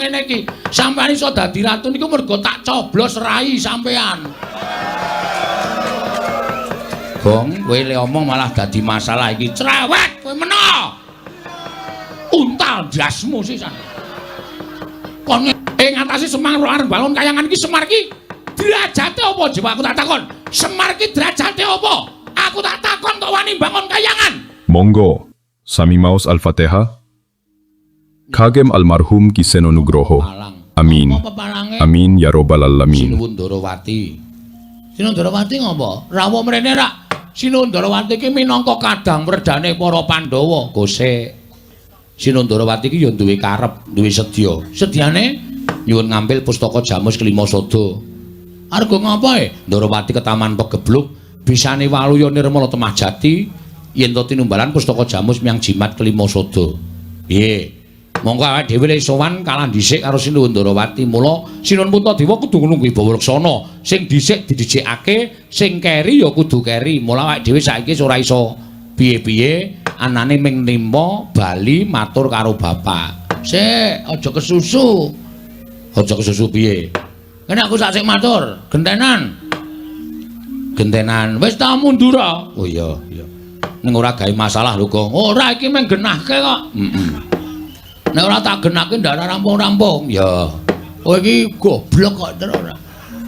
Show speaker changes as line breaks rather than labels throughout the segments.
ngene iki. Sampeyan iso dadi ratu niku mergo tak coblos rai sampeyan. Gong, kowe le omong malah dadi masalah iki. Cerewet kowe meno. Untal jasmu sisan. Kon ngatasi Semar arep bangun kayangan iki Semar iki derajate apa jiwa aku tak takon. Semar iki derajate apa? Aku tak takon kok wani bangun kayangan.
Monggo, sami maos Al-Fatihah. Kagem almarhum ki senonugroho. Amin. Amin ya robbal alamin.
Sinundarawati. Sinundarawati ngopo? Rawuh mrene rak. Sinundarawati iki minangka kadang werdane para Pandhawa. Gosek. Sinundarawati iki ya duwe karep, duwe sedya. Sedyane nyuwun ngambil pustaka Jamus Kelima Sada. Arga ngapa Ndarawati ke Taman Pegebluk bisane waluya nirmala temah jati yen to tinumbalan pustaka Jamus miyang jimat Kelima Sada. Piye? Monggo awake dhewe le sowan kalah dhisik karo Sinuwun Ndarawati. Mula Sinuwun Puntadewa kudu nulung Wibawa Leksana. Sing dhisik didhisikake, sing keri ya kudu keri. Mula awake dhewe saiki ora iso piye-piye anane ming nimpa bali matur karo bapak. Sik, aja kesusu. Aja kesusu piye? Kene aku sak sik matur, gentenan. Gentenan. Wis ta mundur. Oh iya, iya. Ning ora gawe masalah lho, Kong. Ora iki meng genahke kok. Nek ora tak genahke ndak rampung-rampung. Ya. Oh iki goblok kok ora.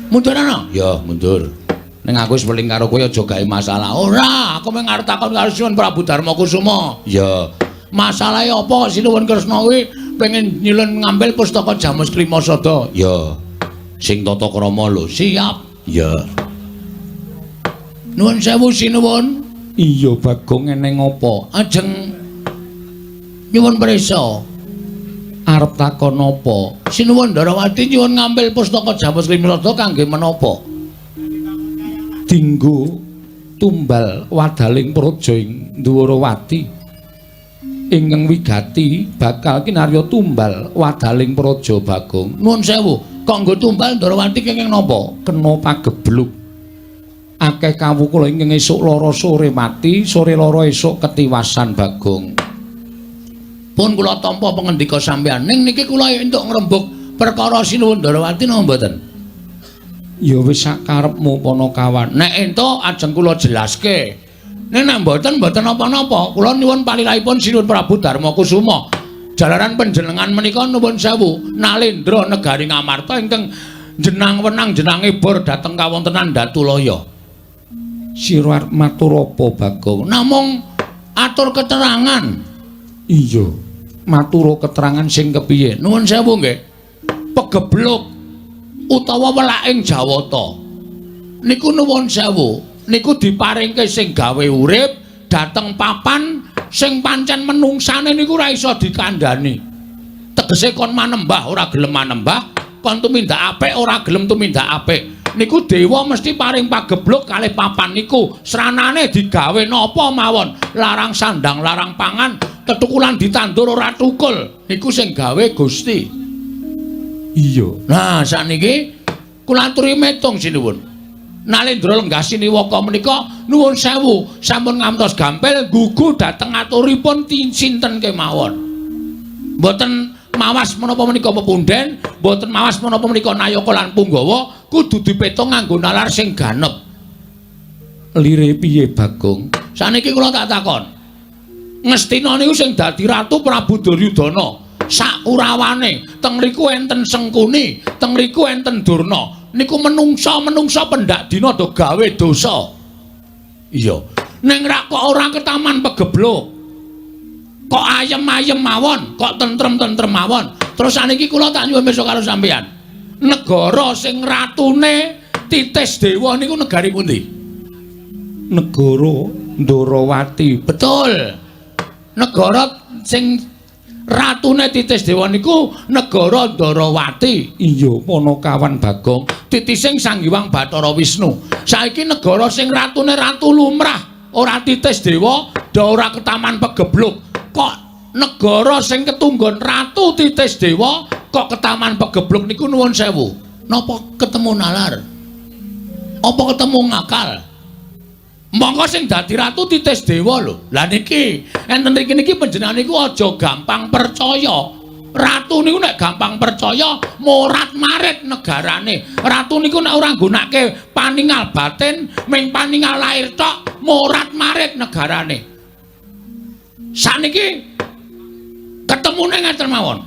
Mundur ana? Ya, mundur. Ning aku wis weling karo kowe aja gawe masalah. Ora, aku mung arep takon karo Sinuwun Prabu Darmakusuma. Ya. Masalahe apa Sinuwun Kresna kuwi pengen nyilun ngambil pustaka Jamus Kelima Sada? Ya. Sing tata krama lho. Siap. Ya. Nuwun sewu Sinuwun. Iya, Bagong eneng apa? Ajeng nyuwun prisa. Arep takon apa? Sinuwun Ndarawati nyuwun ngambil pustaka Jamus Kelima Sada kangge menapa? Dinggo tumbal wadaling praja ing Ndarawati ingkang wigati bakal kinarya tumbal wadaling praja Bagong. Nuwun sewu, kanggo tumbal Ndarawati kenging napa? Kena pagebluk. Akeh kawula ingkang esuk lara sore mati, sore lara esuk ketiwasan Bagong. Pun kula tampa pangendika sampeyan ning niki kula entuk ngrembug perkara Sinuwun Ndarawati napa mboten? Ya wis sakarepmu Panakawan. Nek entuk ajeng kula jelaske. Nek mboten apa-apa. Kula nyuwun palilahipun Sinuwun Prabu Darmakusuma. Jalaran panjenengan menika nuwun sewu Nalendra negari Ngamarta ingkang jenang wenang jenange bor dhateng kawontenan Datulaya. Sira arep matur apa, Bagong? Namung atur keterangan. Iya, matur keterangan sing kepiye? Nuwun sewu nggih. Pegebluk utawa welaking Jawata niku nuwun sewu niku diparingke sing gawe urip dhateng papan sing pancen menungsane niku ora iso dikandhani. Tegese kon manembah ora gelem manembah, kon tumindak apik ora gelem tumindak apik. Niku dewa mesti paring pagebluk kalih papan niku. Sranane digawe napa mawon, larang sandang, larang pangan, tetukulan ditandur ora tukul. Niku sing gawe Gusti. Iya. Nah, sakniki kula aturi metung Sinuwun. Nalendra Lenggah Siniwaka menika nuwun sewu sampun ngantos gampil gugu dhateng aturipun sinten kemawon. Mboten mawas menapa menika pepunden, mboten mawas menapa menika Nayaka lan Punggawa, kudu dipetung nganggo nalar sing ganep. Lire piye, Bagong? Saniki kula tak takon. Ngastina niku sing dadi ratu Prabu Duryudana. Sakurawane teng mriku enten Sengkuni, teng mriku enten Durna. Niku menungsa pendak dina do gawe dosa. Iya. Ning rak kok ora ke Taman Pegebluk. Kok ayem-ayem mawon, kok tentrem-tentrem mawon. Terus saniki kula tak nyuwun pirsa karo sampeyan. Negara sing ratune Titis Dewa niku negari pundi? Negara Ndarawati. Betul. Negara sing ratune Titis Dewa niku negara Ndarawati. Iya, Panakawan Bagong. Titising Sang Hyang Bathara Wisnu. Saiki negara sing ratune Ratu Lumrah, ora Titis Dewa, ndak ora ke Taman Pegebluk. Kok negara sing ketunggon Ratu Titis Dewa kok ke Taman Pegebluk niku nuwun sewu. Napa ketemu nalar? Apa ketemu ngakal? Monggo sing dadi Ratu Titis Dewa lho. Lah niki enten niki panjenengan niku aja gampang percaya. Ratu niku nek gampang percaya morat-marit negarane. Ratu niku nek ora nggunakake paningal batin, ming paningal lair tok, morat-marit negarane. Saniki ketemune ngeten mawon.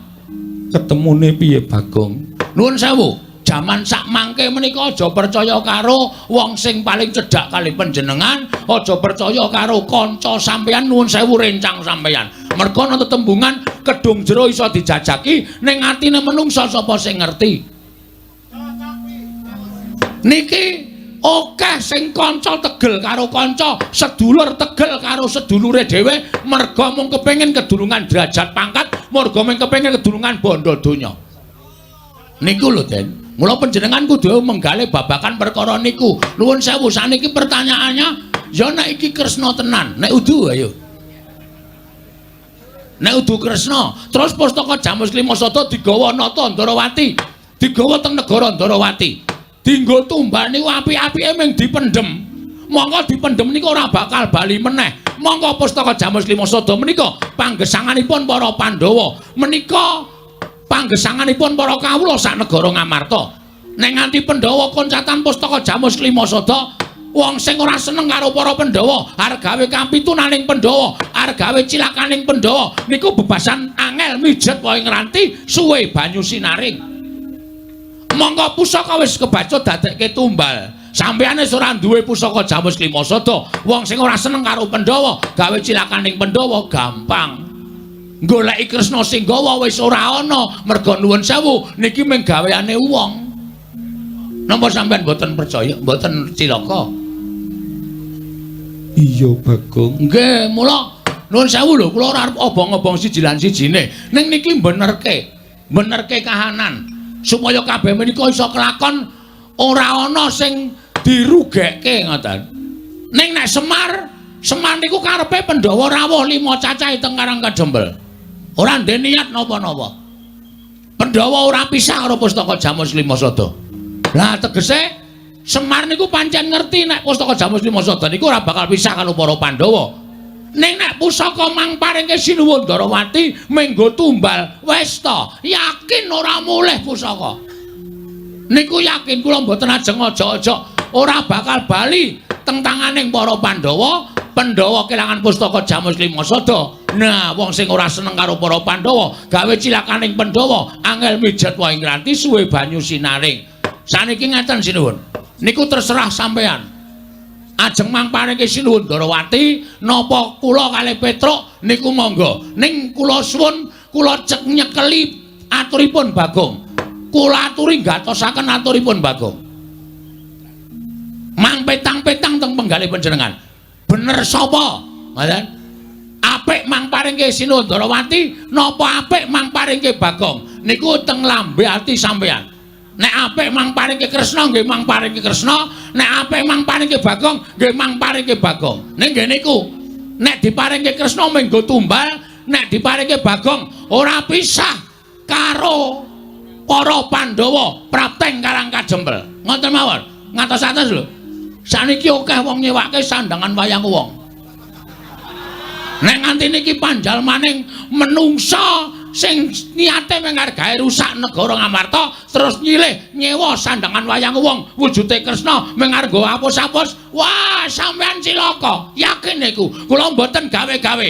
Ketemune piye Bagong? Nuwun sewu, jaman sak mangke menika aja percaya karo wong sing paling cedhak kali panjenengan, aja percaya karo kanca sampeyan. Nuwun sewu rencang sampeyan. Merga ana tetembungan kedung jero iso dijajaki ning atine menungsa sapa sing ngerti. Niki akeh sing kanca tegel karo kanca, sedulur tegel karo sedulure dhewe merga mung kepengin kedulungan derajat pangkat, merga mung kepengin kedulungan bondo donya. Niku lho, Den. Mula panjenengan kudu menggali babakan perkara niku. Nuwun sewu, saniki pertanyaannya ya nek iki Kresna tenan, nek udu ayo. Nek udu Kresna, terus pustaka Jamus Klimasada digawa nata Ndarawati, digawa teng negara Ndarawati. Dienggo tumbal niku apik-apike mung dipendhem. Monggo dipendhem niku ora bakal bali meneh. Monggo pustaka Jamus Klimasada menika panggesanganipun para Pandhawa. Menika panggesanganipun para kawula sak negara Ngamarta. Nek nganti Pandhawa koncatan pustaka Jamus Klimasada, wong sing ora seneng karo para Pandhawa arep gawe kampitunaning Pandhawa, arep gawe cilakaning Pandhawa niku bebasan angel mijet wae ngranti suwe banyu sinaring. Monggo pusaka wis kebaca dadekke tumbal. Sampeyan wis ora duwe pusaka Jamus Klimasada, wong sing ora seneng karo Pandhawa gawe cilakaning Pandhawa gampang. Goleki Kresna sing gawa wis ora ana, merga nuwun sewu niki mung gaweane wong. Napa sampeyan mboten percaya, mboten cilaka? Iya, Bagong. Nggih, mula nuwun sewu lho, kula ora arep obong-obong siji lan sijine. Ning niki benerke kahanan supaya kabeh menika iso kelakon ora ana sing dirugekke ngoten. Ning nek Semar niku karepe Pandhawa rawuh 5 cacahe teng Karang Kadempel. Ora ndek niat napa-napa. Pandhawa ora pisah karo pustaka Jamus Klimasada. Lah tegese Semar niku pancen ngerti nek pustaka Jamus Klimasada niku ora bakal pisah karo para Pandhawa. Ning nek pusaka mang paringke sinuwun Ndarawati menggo tumbal, wis ta, yakin ora mulih pusaka. Niku yakin kula mboten ajeng aja-aja ora bakal bali teng tanganing para Pandhawa. Pandhawa kelangan pustaka Jamus Klimasada. Nah, wong sing ora seneng karo para Pandhawa gawe cilakaning Pandhawa, angel mijet wae ngranti suwe banyu sinaring. Saniki ngaten sinuwun. Niku terserah sampean. Ajeng mangparingke sinuwun Ndarawati napa kula kalih Petruk niku monggo. Ning kula suwun kula cek nyekeli aturipun Bagong. Kula aturi gatosaken aturipun Bagong. Mang petang-petang teng penggalih panjenengan. Bener sapa? Ngoten. Apik mangparingke sinuwun Ndarawati napa apik mangparingke Bagong? Niku teng lambe ati sampean. Nek apik mangparingke Kresna nggih mangparingke Kresna, nek apik mangparingke Bagong nggih mangparingke Bagong. Ning nggih niku nek diparingke Kresna menggo tumbal, nek diparingke Bagong ora pisah karo para Pandhawa prapteng Karang Kadempel. Ngoten mawon. Ngatos-atos lho. Saniki akeh wong nyewake sandangan wayang wong. Nek nganti niki panjalmaning menungsa sing niate menghargai rusak negara Ngamarta terus nyilih nyewa sandangan wayang wong wujude Kresna mengargo apus-apus, wah sampean cilaka. Yakin niku kula mboten gawe-gawe.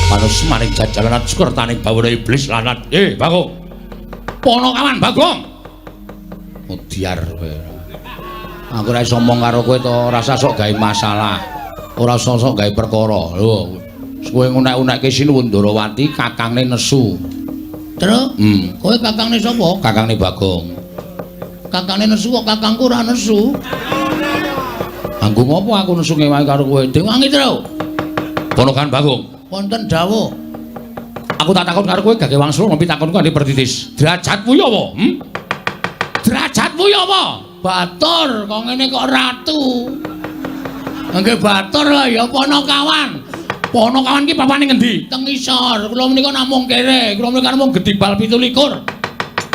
Manus maring jajalan sukertaning bawara iblis lanat. Bagong. Ponokawan Bagong. Mudiar kowe. Aku ora iso omong karo kowe to, rasa sok gawe masalah. Ora sok gawe perkara. Lho, kowe ngunek-unekke sinuwun Ndarawati kakangne nesu. Terus? Kowe kakangne sapa? Kakangne Bagong. Kakangne nesu kok kakangku ora nesu. Anggo ngopo aku nesu ngewahi karo kowe? Dewangi terus. Ponokawan Bagong. Wonten dawuh. Aku tak takon karo kowe gage wangsul ngopi takonku andi pertitis. Derajatmu ya apa? Derajatmu ya apa? Batur, kok ngene kok ratu. Nggih batur lah ya Ponokawan. Ponokawan ki papane ngendi? Teng ngisor. Kula menika namung kere. Kula menika namung Gedibal 17.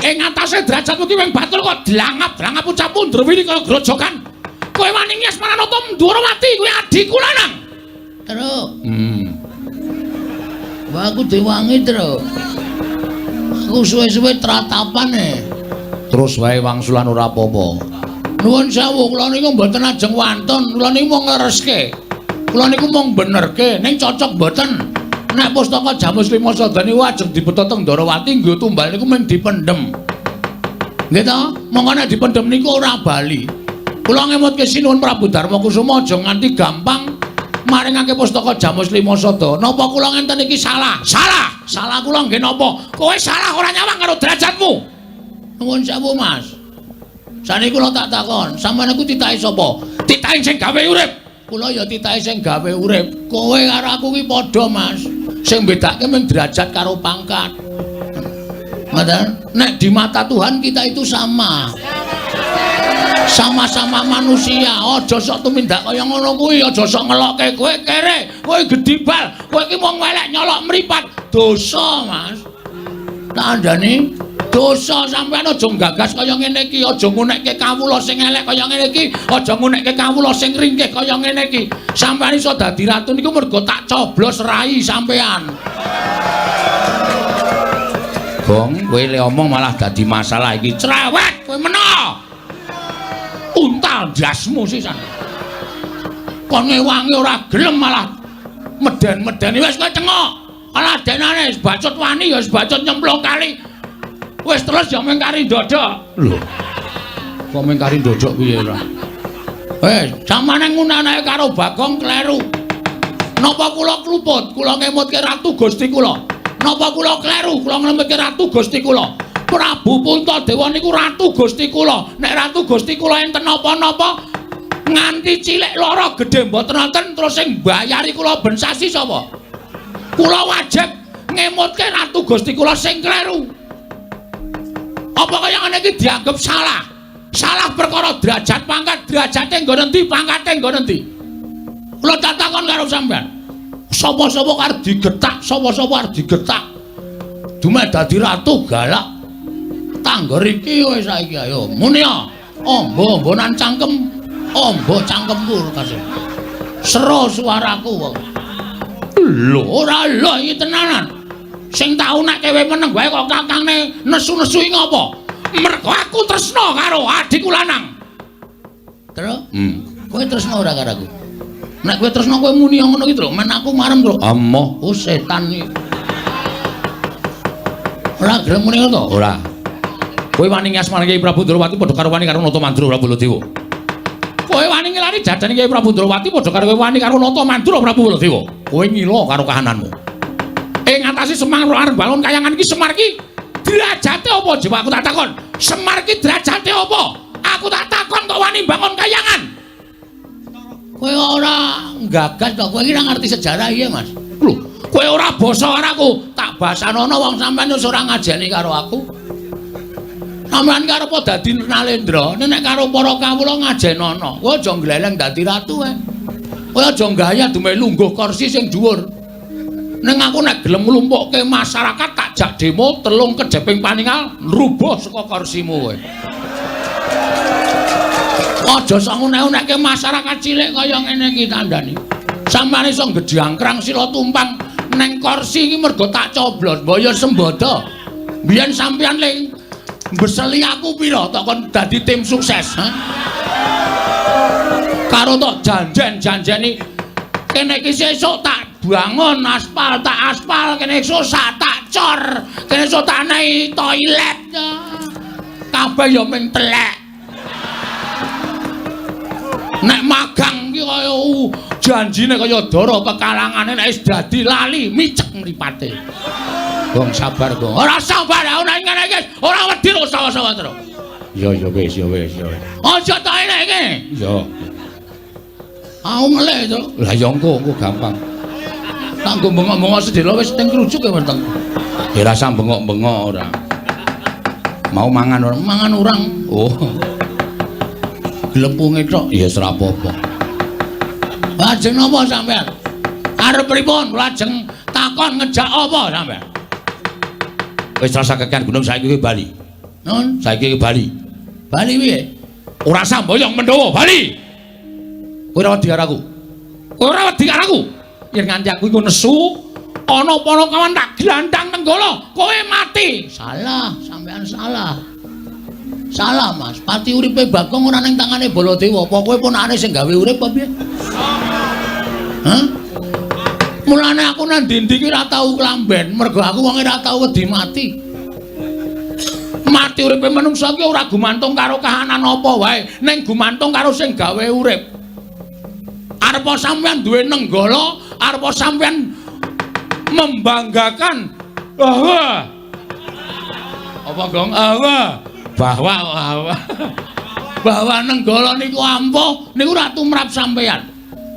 Ing atase derajatmu ki wing batul kok dlangap-dlangap ucap mundur wili kaya grojokan. Kowe wani ngias Maranata Ndwarawati kuwi adikku lanang. Terus. Wah aku diwangi terus. Aku suwe-suwe tratapane. Terus wae wangsulan ora apa-apa. Nuwun sewu, kula niku mboten ajeng wantun, kula niku mung nglereske. Kula niku mung benerke, ning cocok mboten. Nek pustaka Jamus Lima Sada niku ajeng dibeta teng Ndwarawati nggo tumbal niku mung dipendhem. Nggih ta? Monggo nek dipendhem niku ora bali. Kula ngemutke sinuwun Prabu Darmakusuma aja nganti gampang maringake pustaka Jamus Lima Sada. Napa kula ngenten iki salah? Salah. Salah kula nggih napa? Kowe salah ora nyawang karo derajatmu. Nuwun sewu, Mas. Saniki kula tak takon, sampeyan iku titahe sapa? Titahe sing gawe urip. Kula ya titahe sing gawe urip. Kowe karo aku ki padha, Mas. Sing bedake mung derajat karo pangkat. Ngoten. Nek di mata Tuhan kita itu sama. Sama-sama manusia. Aja sok tumindak kaya ngono kuwi, aja sok ngelokke kowe kere, kowe Gedibal, kowe ki mung welek nyolok mripat. Dosa, Mas. Tandane dosa sampeyan aja gagas kaya ngene iki, aja ngunekke kawula sing elek kaya ngene iki, aja ngunekke kawula sing ringkih kaya ngene iki. Sampeyan iso dadi ratu niku mergo tak coblos rai sampeyan. Gong, kowe le omong malah dadi masalah iki. Cerewet kowe mena. Untal dasmu sisan. Kon ngewangi ora gelem malah meden-medeni wis kowe cengok. Alah denane bacot wani ya bacot nyemplung kali. Wis terus ya mengkari ndodok. Lho. Kok mengkari ndodok piye ora? Samane ngunanake karo Bagong kleru. Napa kula kluput? Kula ngemutke ratu Gusti kula. Napa kula kleru? Kula ngemutke ratu Gusti kula. Prabu Puntadewa niku ratu Gusti kula. Nek ratu Gusti kula enten napa-napa nganti cilik lara gedhe mboten wonten terus sing mbayari kula ben sasi sapa? Kula wajib ngemutke ratu Gusti kula sing kleru. Apa kaya ngene iki dianggep salah? Salah perkara derajat pangkat, derajate nggo endi, pangkate nggo endi? Kula tak takon karo sampean. Sapa-sapa arep digetak, sapa-sapa arep digetak. Dumeh dadi ratu galak. Tangger iki wis saiki ayo. Muni ya. Ombo-ombonan cangkem. Ombo cangkemku kasih. Sero suaraku kok. Lho ora lho iki tenanan. Sing tau nek kowe meneng wae kok kakangne nesu-nesu iki ngopo? Mergo aku tresna karo adikku lanang. Terus? Kowe tresna ora karo aku? Nek kowe tresna kowe muni ngono iki, Tru. Men aku marem, Tru. Amoh, oh setan iki. Ora gelem muni ngono to? Ora. Kowe wani ngasmane Kyai Prabu Ndrawati padha karo wani karo Nata Mandura Prabu Baladewa. Kowe wani ngelani jadane Kyai Prabu Ndrawati padha karo kowe wani karo Nata Mandura Prabu Baladewa. Kowe ngila karo kahananmu. Ing ngatasi Semar arep bangun kayangan iki Semar iki derajate apa jawab aku tak takon. Semar iki derajate apa? Aku tak takon kok wani bangun kayangan. Kowe ora gagas to, kowe iki ora ngerti sejarah iya, Mas. Lho, kowe ora basa karo aku. Tak basanono wong sampean wis ora ngajeni karo aku. Sampeyan karepa dadi Nalendra, nek karo para kawula ngajenono. Kowe aja gleleng dadi ratu ae. Kowe aja gaya dumeh lungguh kursi sing dhuwur. Neng aku nek gelem nglumpukke masyarakat tak jak demo telung kejeping paningal rubuh saka kursimu kowe. Aja sangunek-unekke masyarakat cilik kaya ngene iki tandani. Sampeyan iso gedhangkrang sila tumpang neng kursi iki mergo tak coblos mbaya sembodo. Biyen sampeyan ling mbeseli aku pira tok kon dadi tim sukses, ha? Karo tok janjen-janjeni kene iki sesuk tak bangun aspal tak aspal kene susah tak cor kene susah tak naik toilet kabeh ya ming telek nek magang iki kaya janjine kaya dara kekalangane nek wis dadi lali micek mripate. Gong sabar, Gong. Ora sabar ana ngene iki ora wedi kok sawa-sawa terus. Ya wis. Aja tak eleke. Ya. Aku ngelih to. Lah ya engko gampang. Kanggo bengok-bengok sedelo wis teng krujuk ya weteng. Ya rasa bengok-bengok ora. Mau mangan urang. Oh. Glepunge tok ya ora apa-apa. Ajeng napa sampean? Arep pripun lajeng takon ngejak apa sampean? Wis rasa kekan gunung saiki ki Bali. Nun, saiki ki Bali. Bali piye? Ora samboyong Pandhawa, Bali. Kowe ora wedi karo aku. Kowe ora wedi karo aku. Yen nganti aku iku nesu, ana Panakawan tak glandang nenggala, kowe mati. Salah, sampean salah. Salah, Mas. Pati uripe Bagong ora ning tangane Baladewa. Apa kowe ponakane sing gawe urip apa piye? Hah? Mulane aku nang ndi-ndi ki ora tau klamben, mergo aku wong ora tau wedi mati. Mati uripe manungsa ki ora gumantung karo kahanan apa wae, ning gumantung karo sing gawe urip. Arepa sampean duwe nenggala, arepa sampean membanggakan bahwa apa Gong? Bahwa nenggala niku ampuh niku ora tumrap sampean.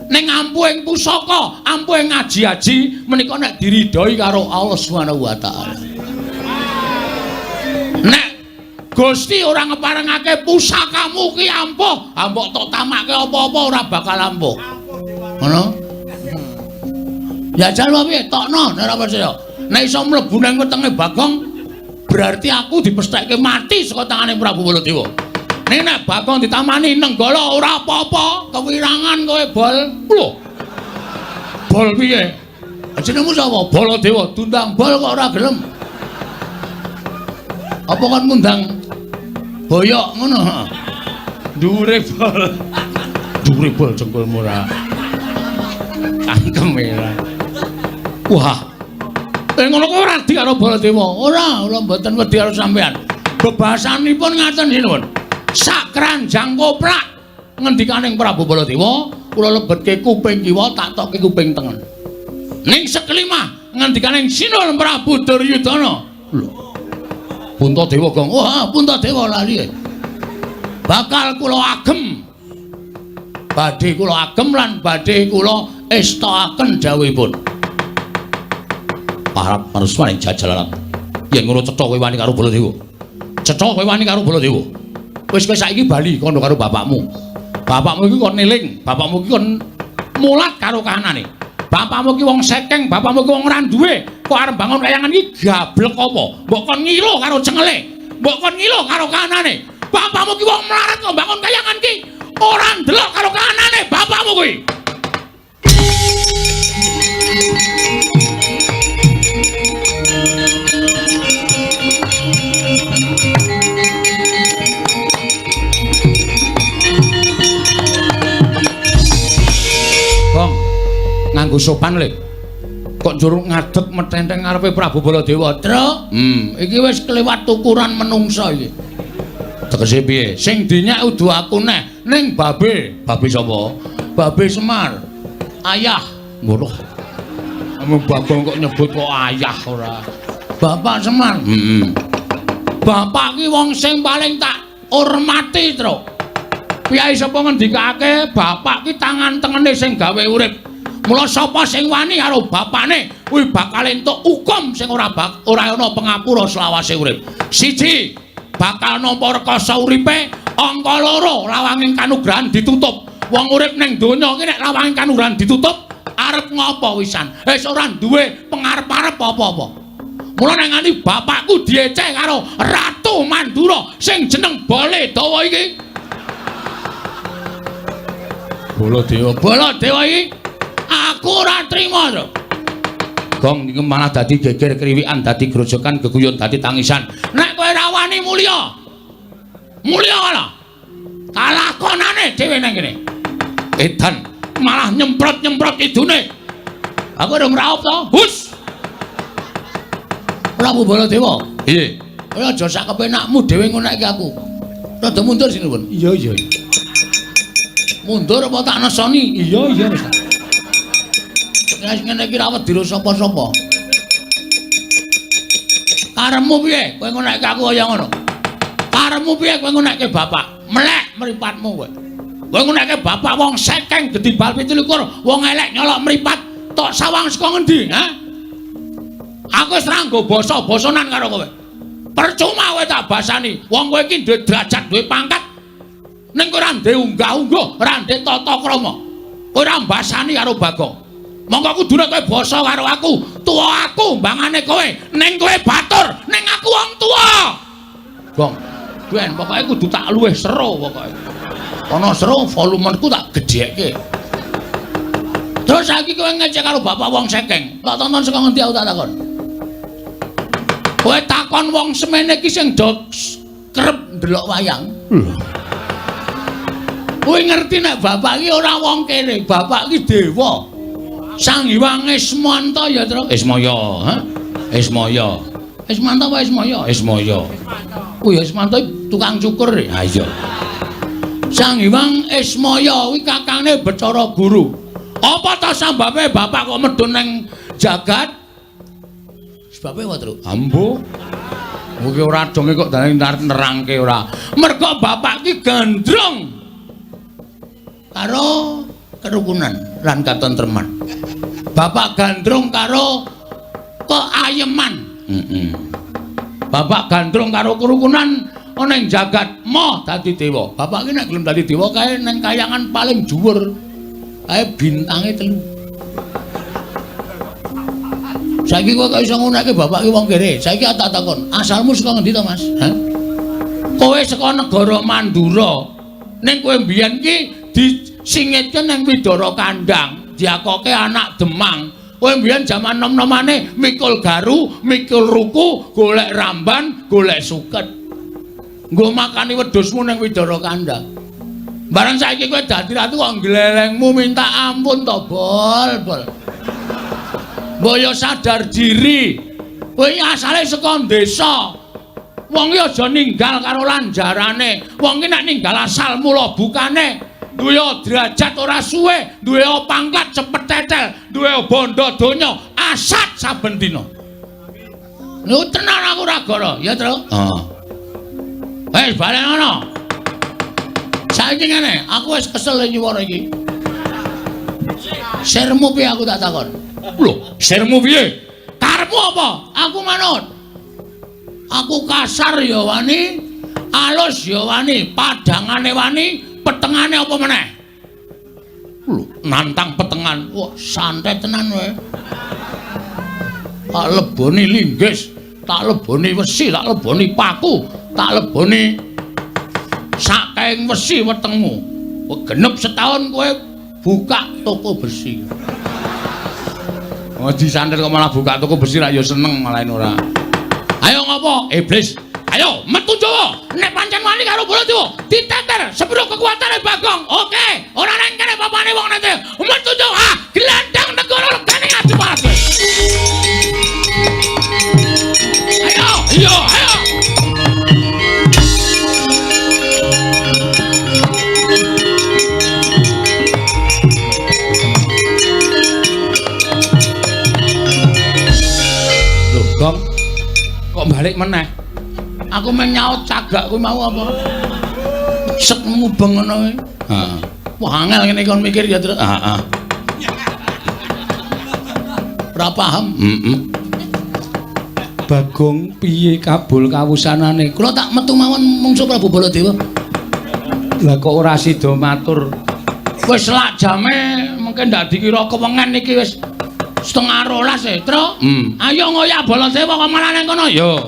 Ning ampuh ing pusaka, ampuh ing ngaji-aji menika nek diridhoi karo Allah Subhanahu wa taala. Nek Gusti ora ngeparengake pusakamu ki ampuh, mbok tok tamake apa-apa ora bakal ampuh. Ngono? Ya jalo piye tokno nek ora percaya. Nek iso mlebu nang wetenge Bagong berarti aku dipesthekke mati saka tangane Prabu Baladewa. Nek nek Bagong ditamani nenggala ora apa-apa, kewirangan kowe bol. Lho. Bol piye? Jenengmu sapa? Baladewa, tundang bol kok ora gelem. Apa kon ngundang boyok ngono? Dhuwure bol. Dhuwure bol jengkulmu ora. Cangkem ora. Wah. Ngono kok ora di karo Baladewa. Ora mboten wedi karo sampean. Bebasanipun ngaten sinuwun. Sak kranjang koplak ngendikaning Prabu Baladewa, kula lebetke kuping kiwa tak tokke kuping tengen. Ning sekelima ngendikaning Sinuwun Prabu Duryudana. Lho. Puntadewa Gong. Wah, Puntadewa lali. Bakal kula agem. Badhe kula agem lan badhe kula estakaken dawuhipun. Parap manusaning jajalan. Yen ngono cetha kowe wani karo Baladewa. Cetha kowe wani karo Baladewa. Wis kowe saiki bali kono karo bapakmu. Bapakmu iki kon eling, bapakmu iki kon mulat karo kahanane. Bapakmu ki wong sekeng, bapakmu ki wong ora duwe. Kok arep bangun kayangan iki gablek apa? Mbok kon ngilo karo cengele. Mbok kon ngilo karo kahanane. Bapakmu ki wong melarat kok bangun kayangan ki ora ndelok karo kahanane bapakmu kuwi. Bong, nganggo sopan lho. Kok njur ngadeg metenteng ngarepe Prabu Baladewa, Truk? Iki wis kelewat ukuran menungsa iki. Tegese piye? Sing dinyak udu aku neh, ning babe. Babe sapa? Babe Semar. Ayah. Ngono. Ame Bagong kok nyebut kok ayah ora. Bapak Semar. Bapak ki wong sing paling tak hormati, Truk. Piyai sapa ngendikake bapak ki tangan tengene sing gawe urip. Mula sapa sing wani karo bapakne kuwi bakal entuk hukum sing ora ana pangapura selawase urip. Siji, bakal nampa rekoso uripe, angka loro lawanging kanugrahan ditutup. Wong urip ning donya iki nek lawanging kanugrahan ditutup, arep ngopo wisan? Wis ora duwe pengarep-arep apa-apa. Mula nek nganti bapakku dieceh karo Ratu Mandura sing jeneng Baladewa iki. Baladewa iki aku ora trima to. Gong iki malah dadi geger kriwikan, dadi grojokan, geguyon, dadi tangisan. Nek kowe ora wani mulya. Mulya ala. Kalakonane dhewe nang kene. Edan malah nyemprot-nyemprot idune. Aku urung raup to. Hus. Prabu Baladewa. Piye? Kowe aja sak kepenakmu dhewe ngonekke aku. Rada mundur sinuwun. Iya. Mundur apa tak nesoni? Iya. Wis ngene iki ra wedi sapa-sapa. Karepmu piye? Kowe ngonekke aku kaya ngono. Karepmu piye kowe ngonekke bapak? Melek mripatmu kowe. Kowe ngonekke bapak wong sekeng gedhi bal 17, wong elek nyolok mripat tok sawang saka ngendi, ha? Aku wis ra nggo basa-basanan karo kowe. Percuma kowe tak basani. Wong kowe iki duwe derajat, duwe pangkat. Ning kowe ora ndek unggah-ungguh, ora ndek tata krama. Kowe ora mbasani karo Bagong. Monggo kudune kowe basa karo aku. Tuwa aku mbangane kowe, ning kowe batur, ning aku wong tuwa. Gong. Ben pokoke kudu tak luwih sero pokoke. Ana sero volumeku tak gedhekke. Terus saiki kowe ngecek karo bapak wong sekeng. Tak tonton saka ngendi aku tak takon. Kowe takon wong semene iki sing do kerep ndelok wayang. Kowe ngerti nek bapak iki ora wong kene, bapak iki dewa. Sang Hyang Ismanta ya, Tru. Ismaya, ha? Ismaya. Ismanta apa Ismaya? Ismaya. Oh ya Ismanta tukang cukur. Ha iya. Sang Hyang Ismaya kuwi kakange Bacara Guru. Apa ta sambabe bapak kok medun ning jagat? Sebabe apa, Tru? Ambo. Kuwi ora donge kok dalem nerangke ora. Mergo bapak ki gandrung karo kerukunan lan katentreman. Bapak gandrung karo keayeman. Bapak gandrung karo kerukunan ana ing jagat moh dadi dewa. Bapak ki nek gelem dadi dewa kae nang kayangan paling dhuwur. Kae bintange 3. Saiki kok iso nguneke bapak ki wong kere. Saiki tak takon, asalmu saka ngendi to, Mas? Hah? Kowe saka negara Mandura. Ning kowe mbiyen ki disingitke nang Widara Kandang. Diakoke anak Demang. Kowe mbiyen jaman nom-nomane mikul garu, mikul ruku, golek ramban, golek suket. Nggo makani wedhusmu ning Widara Kandang. Barang saiki kowe dadi ratu kok glelengmu minta ampun to, Bol. Mbok sadar diri. Kowe iki asale saka desa. Wong iki aja ninggal karo lanjarane. Wong iki nek ninggal asal mula bukane duwe derajat ora suwe, duwe pangkat cepet tetel, duwe bondo donya asat saben dina. Niku tenan aku ora goro, ya, Tru? Heeh. Wis bali ngono. Saiki ngene, aku wis kesel nyuwara iki. Sermu piye aku tak takon? Lho, sermu piye? Karepmu apa? Aku manut. Aku kasar ya wani, alus ya wani, padangane wani, petengane apa meneh? Lho, nantang petengan. Wah, santai tenan kowe. Tak leboni linggis, tak leboni wesi, tak leboni paku, tak leboni saking wesi wetengmu. Wah, genep setahun kowe buka toko besi. Oh, disantet kok malah buka toko besi ra ya seneng malah ora. Ayo ngopo? Iblis. Ayo metu Jawa. Nek pancen wani karo Baladewa, diteter sepiro kekuatane Bagong. Oke, ora nang kene papane wong nanti. Metu Jawa. Gelandang negara legane adu pate. Ayo, ayo. Gong, kok balik meneh? Aku meng nyaut cagak kuwi mau apa? Set mubeng ngono kuwi. Heeh. Wah angel ngene kon mikir ya, Tru. Heeh. Ora paham? Bagong piye kabul kawusanane? Kula tak metu mawon mungsuh Prabu Baladewa. Lah kok ora sida matur. Wis lak jame mungkin ndak dikira kewengen iki wis 11:30 Tru. Ayo ngoyak Baladewa kok malah nang kono yo.